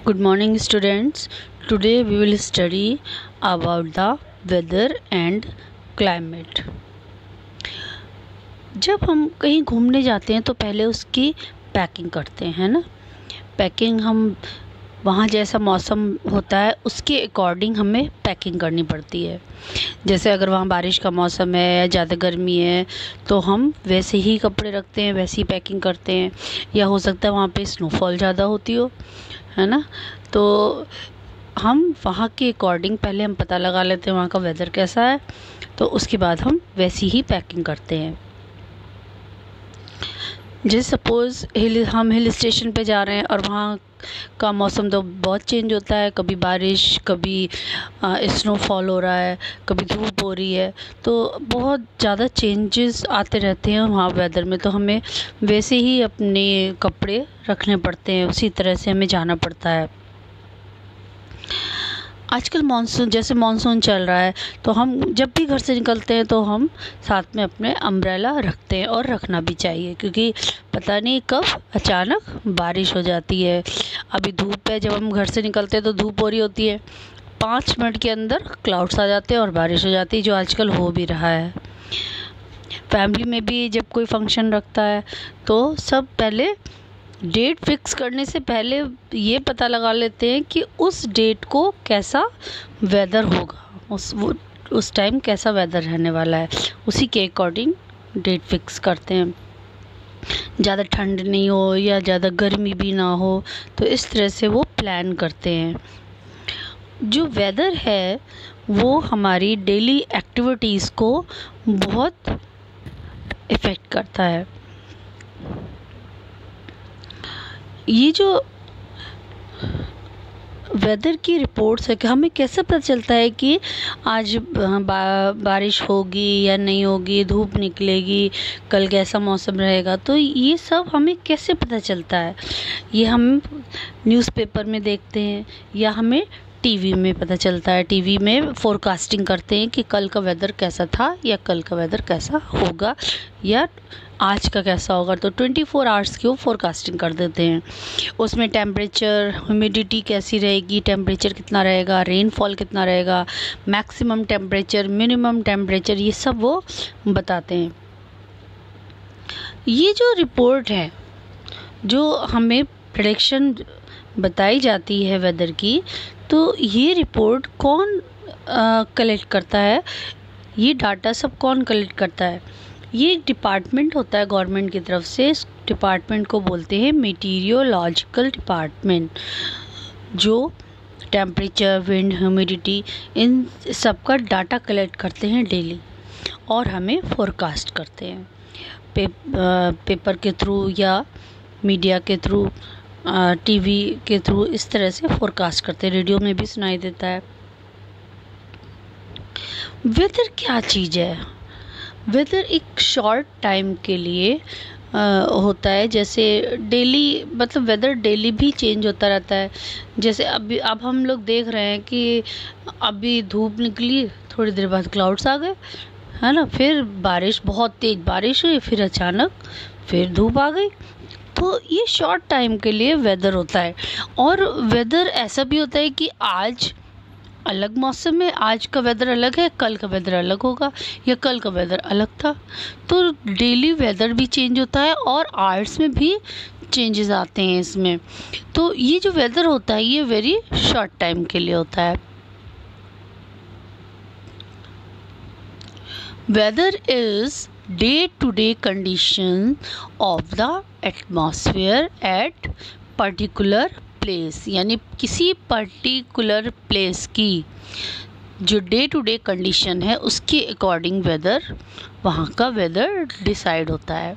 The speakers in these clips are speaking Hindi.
Good morning, students. Today we will study about the weather and climate. जब हम कहीं घूमने जाते हैं तो पहले उसकी पैकिंग करते हैं ना। पैकिंग हम वहाँ जैसा मौसम होता है उसके अकॉर्डिंग हमें पैकिंग करनी पड़ती है। जैसे अगर वहाँ बारिश का मौसम है या ज़्यादा गर्मी है तो हम वैसे ही कपड़े रखते हैं, वैसी ही पैकिंग करते हैं। या हो सकता है वहाँ पे स्नोफॉल ज़्यादा होती हो, है ना। तो हम वहाँ के अकॉर्डिंग पहले हम पता लगा लेते हैं वहाँ का वेदर कैसा है, तो उसके बाद हम वैसी ही पैकिंग करते हैं। जैसे सपोज़ हम हिल स्टेशन पे जा रहे हैं और वहाँ का मौसम तो बहुत चेंज होता है, कभी बारिश, कभी स्नोफॉल हो रहा है, कभी धूप हो रही है, तो बहुत ज़्यादा चेंजेस आते रहते हैं वहाँ वेदर में। तो हमें वैसे ही अपने कपड़े रखने पड़ते हैं, उसी तरह से हमें जाना पड़ता है। आजकल मानसून चल रहा है तो हम जब भी घर से निकलते हैं तो हम साथ में अपने अम्ब्रेला रखते हैं, और रखना भी चाहिए क्योंकि पता नहीं कब अचानक बारिश हो जाती है। अभी धूप है, जब हम घर से निकलते हैं तो धूप हो रही होती है, 5 मिनट के अंदर क्लाउड्स आ जाते हैं और बारिश हो जाती है, जो आजकल हो भी रहा है। फैमिली में भी जब कोई फंक्शन रखता है तो सब पहले डेट फिक्स करने से पहले ये पता लगा लेते हैं कि उस डेट को कैसा वेदर होगा, उस टाइम कैसा वेदर रहने वाला है, उसी के अकॉर्डिंग डेट फिक्स करते हैं। ज़्यादा ठंड नहीं हो या ज़्यादा गर्मी भी ना हो, तो इस तरह से वो प्लान करते हैं। जो वेदर है वो हमारी डेली एक्टिविटीज़ को बहुत इफ़ेक्ट करता है। ये जो वेदर की रिपोर्ट्स है कि हमें कैसे पता चलता है कि आज बारिश होगी या नहीं होगी, धूप निकलेगी, कल कैसा मौसम रहेगा, तो ये सब हमें कैसे पता चलता है? ये हम न्यूज़पेपर में देखते हैं या हमें टीवी में पता चलता है। टीवी में फोरकास्टिंग करते हैं कि कल का वेदर कैसा था या कल का वेदर कैसा होगा या आज का कैसा होगा, तो 24 आवर्स की वो फोरकास्टिंग कर देते हैं। उसमें टेम्परेचर, ह्यूमिडिटी कैसी रहेगी, टेम्परेचर कितना रहेगा, रेनफॉल कितना रहेगा, मैक्सिमम टेम्परेचर, मिनिमम टेम्परेचर, ये सब वो बताते हैं। ये जो रिपोर्ट है, जो हमें प्रेडिक्शन बताई जाती है वेदर की, तो ये रिपोर्ट कौन कलेक्ट करता है, ये डाटा सब कौन कलेक्ट करता है? ये एक डिपार्टमेंट होता है गवर्नमेंट की तरफ से। इस डिपार्टमेंट को बोलते हैं मीटीरियोलॉजिकल डिपार्टमेंट, जो टेम्परेचर, विंड, ह्यूमिडिटी, इन सब का डाटा कलेक्ट करते हैं डेली और हमें फोरकास्ट करते हैं पेपर के थ्रू या मीडिया के थ्रू, टीवी के थ्रू, इस तरह से फोरकास्ट करते हैं। रेडियो में भी सुनाई देता है। वेदर क्या चीज़ है? वेदर एक शॉर्ट टाइम के लिए होता है। जैसे डेली, मतलब वेदर डेली भी चेंज होता रहता है। जैसे अब हम लोग देख रहे हैं कि अभी धूप निकली, थोड़ी देर बाद क्लाउड्स आ गए, है ना, फिर बारिश, बहुत तेज़ बारिश हुई, फिर अचानक फिर धूप आ गई। तो ये शॉर्ट टाइम के लिए वेदर होता है। और वेदर ऐसा भी होता है कि आज अलग मौसम है, आज का वेदर अलग है, कल का वेदर अलग होगा, या कल का वेदर अलग था। तो डेली वेदर भी चेंज होता है और आवर्स में भी चेंजेस आते हैं इसमें। तो ये जो वेदर होता है ये वेरी शॉर्ट टाइम के लिए होता है। Weather is day to day condition of the atmosphere at particular place, यानी किसी पर्टिकुलर प्लेस की जो डे टू डे कंडीशन है उसके अकॉर्डिंग वेदर, वहाँ का वेदर डिसाइड होता है।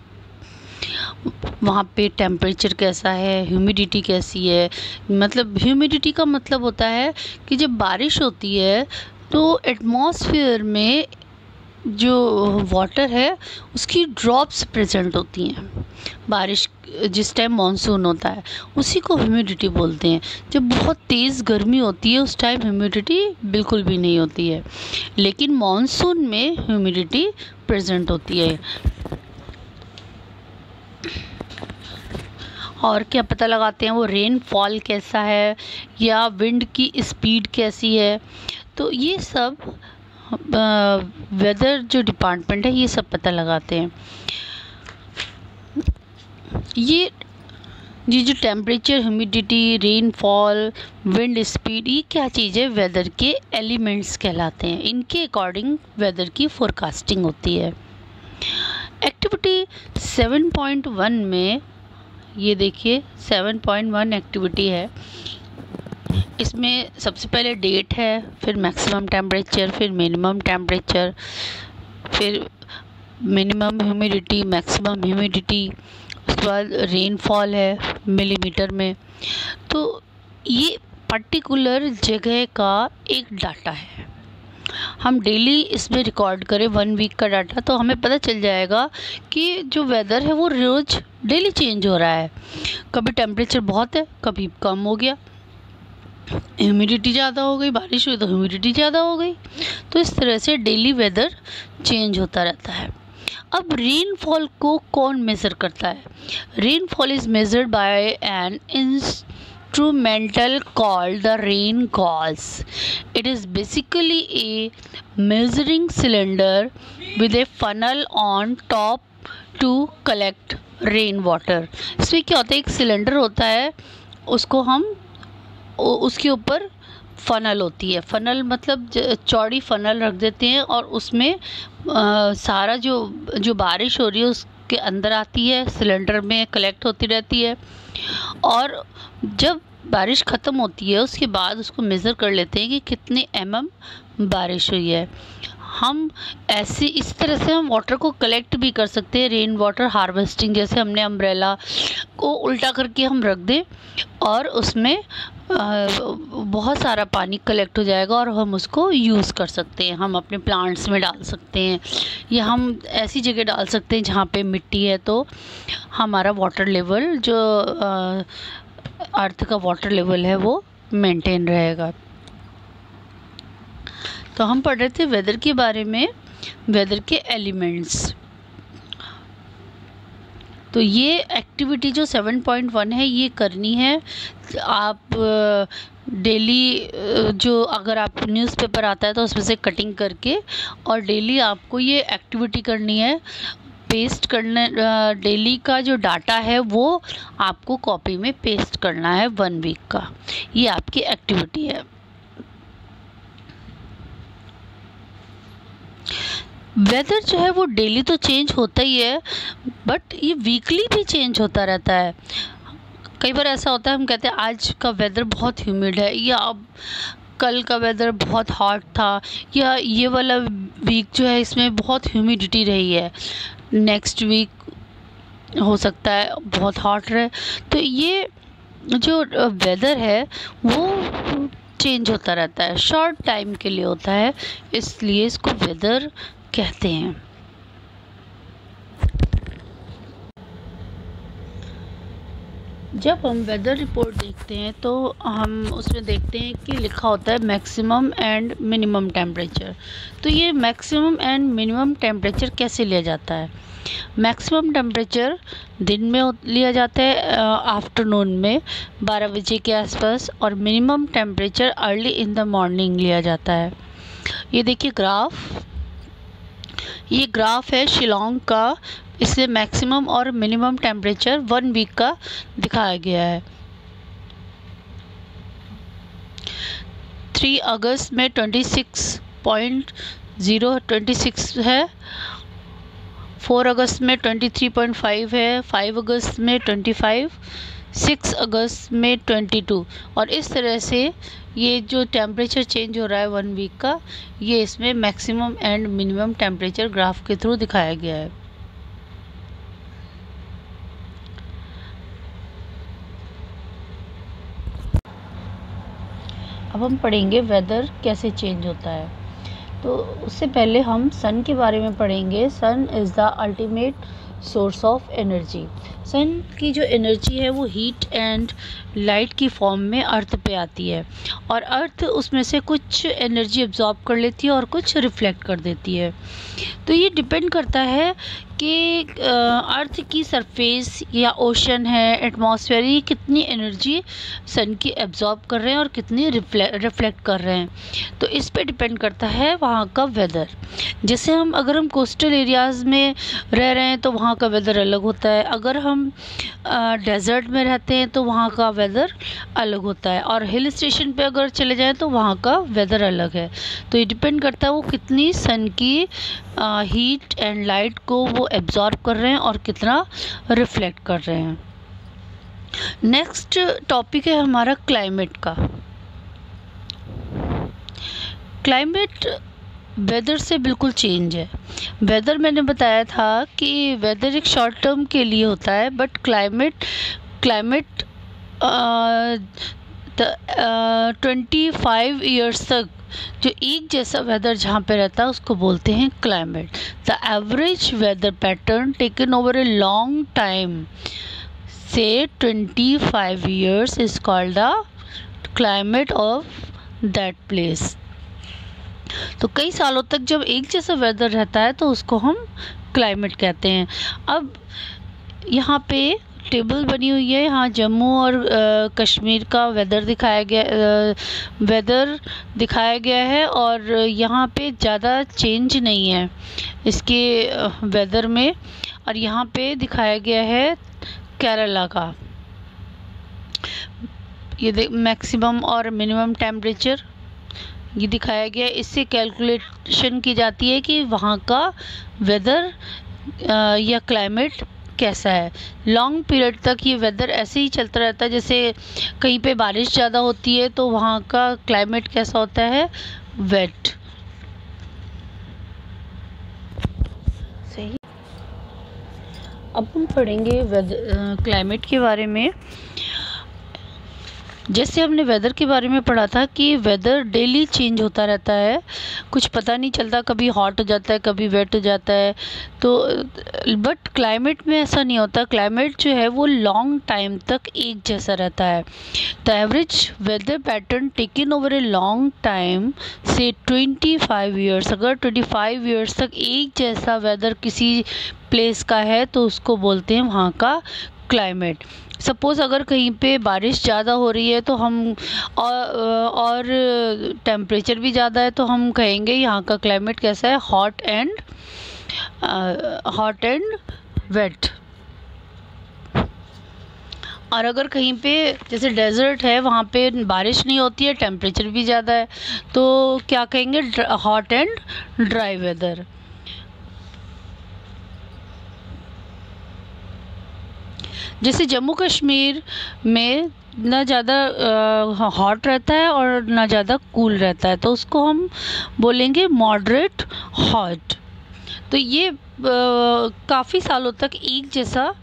वहाँ पे टेम्परेचर कैसा है, ह्यूमिडिटी कैसी है। मतलब ह्यूमिडिटी का मतलब होता है कि जब बारिश होती है तो एटमॉस्फेयर में जो वाटर है उसकी ड्रॉप्स प्रेजेंट होती हैं। बारिश जिस टाइम मानसून होता है उसी को ह्यूमिडिटी बोलते हैं। जब बहुत तेज़ गर्मी होती है उस टाइम ह्यूमिडिटी बिल्कुल भी नहीं होती है, लेकिन मानसून में ह्यूमिडिटी प्रेजेंट होती है। और क्या पता लगाते हैं वो रेनफॉल कैसा है या विंड की स्पीड कैसी है। तो ये सब वेदर जो डिपार्टमेंट है ये सब पता लगाते हैं। ये जो temperature, humidity, rainfall, wind speed, ये क्या चीज़ है, वेदर के एलिमेंट्स कहलाते हैं। इनके अकॉर्डिंग वेदर की फोरकास्टिंग होती है। एक्टिविटी 7.1 में ये देखिए 7.1 एक्टिविटी है। इसमें सबसे पहले डेट है, फिर मैक्सिमम टेम्परेचर, फिर मिनिमम टेम्परेचर, फिर मिनिमम ह्यूमिडिटी, मैक्सिमम ह्यूमिडिटी, उसके बाद रेनफॉल है मिलीमीटर में। तो ये पर्टिकुलर जगह का एक डाटा है। हम डेली इसमें रिकॉर्ड करें 1 वीक का डाटा तो हमें पता चल जाएगा कि जो वेदर है वो रोज़ डेली चेंज हो रहा है। कभी टेम्परेचर बहुत है, कभी कम हो गया, ह्यूमिडिटी ज़्यादा हो गई, बारिश हुई तो ह्यूमिडिटी ज़्यादा हो गई। तो इस तरह से डेली वेदर चेंज होता रहता है। अब रेनफॉल को कौन मेज़र करता है? Rainfall is measured by an instrumental called the rain gauge. It is basically a measuring cylinder with a funnel on top to collect rain water. इसमें क्या होता है, एक सिलेंडर होता है, उसको हम उसके ऊपर फ़नल होती है। फ़नल मतलब चौड़ी फ़नल रख देते हैं और उसमें सारा जो बारिश हो रही है उसके अंदर आती है, सिलेंडर में कलेक्ट होती रहती है। और जब बारिश ख़त्म होती है उसके बाद उसको मेज़र कर लेते हैं कि कितने बारिश हुई है। हम इस तरह से हम वाटर को कलेक्ट भी कर सकते हैं, रेन वाटर हार्वेस्टिंग, जैसे हमने अम्ब्रेला को उल्टा करके हम रख दें और उसमें बहुत सारा पानी कलेक्ट हो जाएगा और हम उसको यूज़ कर सकते हैं। हम अपने प्लांट्स में डाल सकते हैं या हम ऐसी जगह डाल सकते हैं जहाँ पे मिट्टी है, तो हमारा वाटर लेवल जो अर्थ का वाटर लेवल है वो मेंटेन रहेगा। तो हम पढ़ रहे थे वेदर के बारे में, वेदर के एलिमेंट्स। तो ये एक्टिविटी जो 7.1 है ये करनी है आप डेली। जो अगर आप न्यूज़पेपर आता है तो उसमें से कटिंग करके और डेली आपको ये एक्टिविटी करनी है, पेस्ट करना। डेली का जो डाटा है वो आपको कॉपी में पेस्ट करना है 1 वीक का। ये आपकी एक्टिविटी है। वेदर जो है वो डेली तो चेंज होता ही है, बट ये वीकली भी चेंज होता रहता है। कई बार ऐसा होता है हम कहते हैं आज का वेदर बहुत ह्यूमिड है, या अब कल का वेदर बहुत हॉट था, या ये वाला वीक जो है इसमें बहुत ह्यूमिडिटी रही है, नेक्स्ट वीक हो सकता है बहुत हॉट रहे। तो ये जो वेदर है वो चेंज होता रहता है, शॉर्ट टाइम के लिए होता है, इसलिए इसको वेदर कहते हैं। जब हम वेदर रिपोर्ट देखते हैं तो हम उसमें देखते हैं कि लिखा होता है मैक्सिमम एंड मिनिमम टेम्परेचर। तो ये मैक्सिमम एंड मिनिमम टेम्परेचर कैसे लिया जाता है? मैक्सिमम टेम्परेचर दिन में लिया जाता है आफ्टरनून में 12 बजे के आसपास, और minimum temperature early in the morning लिया जाता है। ये देखिए ग्राफ, ये ग्राफ है शिलोंग का। इससे मैक्सिमम और मिनिमम टेम्परेचर 1 वीक का दिखाया गया है। 3 अगस्त में 26 है, 4 अगस्त में 23.5 है, 5 अगस्त में 25, 6 अगस्त में 22। और इस तरह से ये जो टेम्परेचर चेंज हो रहा है 1 वीक का, ये इसमें maximum and minimum temperature graph के थ्रू दिखाया गया है। अब हम पढ़ेंगे वेदर कैसे चेंज होता है। तो उससे पहले हम सन के बारे में पढ़ेंगे। Sun is the ultimate source of energy. Sun की जो एनर्जी है वो हीट एंड लाइट की फॉर्म में अर्थ पे आती है, और अर्थ उसमें से कुछ एनर्जी एब्जॉर्ब कर लेती है और कुछ रिफ्लेक्ट कर देती है। तो ये डिपेंड करता है कि अर्थ की सरफेस या ओशन है, एटमॉस्फेयर, ये कितनी एनर्जी सन की एब्जॉर्ब कर रहे हैं और कितनी रिफ्लेक्ट कर रहे हैं। तो इस पे डिपेंड करता है वहाँ का वेदर। जैसे अगर हम कोस्टल एरियाज़ में रह रहे हैं तो वहाँ का वेदर अलग होता है, अगर हम डेजर्ट में रहते हैं तो वहाँ का वेदर अलग होता है, और हिल स्टेशन पे अगर चले जाएं तो वहाँ का वेदर अलग है। तो ये डिपेंड करता है वो कितनी सन की हीट एंड लाइट को वो एब्जॉर्ब कर रहे हैं और कितना रिफ्लेक्ट कर रहे हैं। नेक्स्ट टॉपिक है हमारा क्लाइमेट का। क्लाइमेट वेदर से बिल्कुल चेंज है। वेदर मैंने बताया था कि वेदर एक शॉर्ट टर्म के लिए होता है, बट क्लाइमेट 25 ईयर्स तक जो एक जैसा वेदर जहाँ पे रहता है उसको बोलते हैं climate. The average weather pattern taken over a long time से 25 years is called the climate of that place. तो कई सालों तक जब एक जैसा वेदर रहता है तो उसको हम क्लाइमेट कहते हैं। अब यहाँ पे टेबल बनी हुई है, यहाँ जम्मू और कश्मीर का वेदर दिखाया गया है, और यहाँ पे ज़्यादा चेंज नहीं है इसके वेदर में। और यहाँ पे दिखाया गया है केरला का, ये मैक्सिमम और मिनिमम टेम्परेचर ये दिखाया गया। इससे कैलकुलेशन की जाती है कि वहाँ का वेदर या क्लाइमेट कैसा है। लॉन्ग पीरियड तक ये वेदर ऐसे ही चलता रहता है। जैसे कहीं पे बारिश ज़्यादा होती है तो वहाँ का क्लाइमेट कैसा होता है, वेट। सही। अब हम पढ़ेंगे क्लाइमेट के बारे में। जैसे हमने वेदर के बारे में पढ़ा था कि वेदर डेली चेंज होता रहता है, कुछ पता नहीं चलता, कभी हॉट हो जाता है, कभी वेट हो जाता है। तो बट क्लाइमेट में ऐसा नहीं होता। क्लाइमेट जो है वो लॉन्ग टाइम तक एक जैसा रहता है। The average weather pattern taken over a long time से 25 ईयर्स, अगर 25 ईयर्स तक एक जैसा वेदर किसी प्लेस का है तो उसको बोलते हैं वहाँ का क्लाइमेट। सपोज़ अगर कहीं पे बारिश ज़्यादा हो रही है तो हम और टेम्परेचर भी ज़्यादा है तो हम कहेंगे यहाँ का क्लाइमेट कैसा है, हॉट एंड वेट। और अगर कहीं पे जैसे डेजर्ट है वहाँ पे बारिश नहीं होती है, टेम्परेचर भी ज़्यादा है, तो क्या कहेंगे, हॉट एंड ड्राई वेदर। जैसे जम्मू कश्मीर में ना ज़्यादा हॉट रहता है और ना ज़्यादा कूल रहता है, तो उसको हम बोलेंगे मॉडरेट हॉट। तो ये काफ़ी सालों तक एक जैसा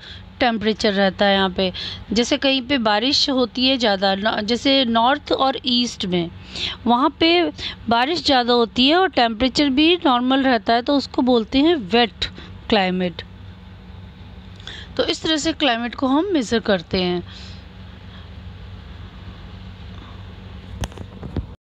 टेम्परेचर रहता है यहाँ पे। जैसे कहीं पे बारिश होती है ज़्यादा, जैसे नॉर्थ और ईस्ट में वहाँ पे बारिश ज़्यादा होती है और टेम्परेचर भी नॉर्मल रहता है, तो उसको बोलते हैं वेट क्लाइमेट। तो इस तरह से क्लाइमेट को हम मेज़र करते हैं।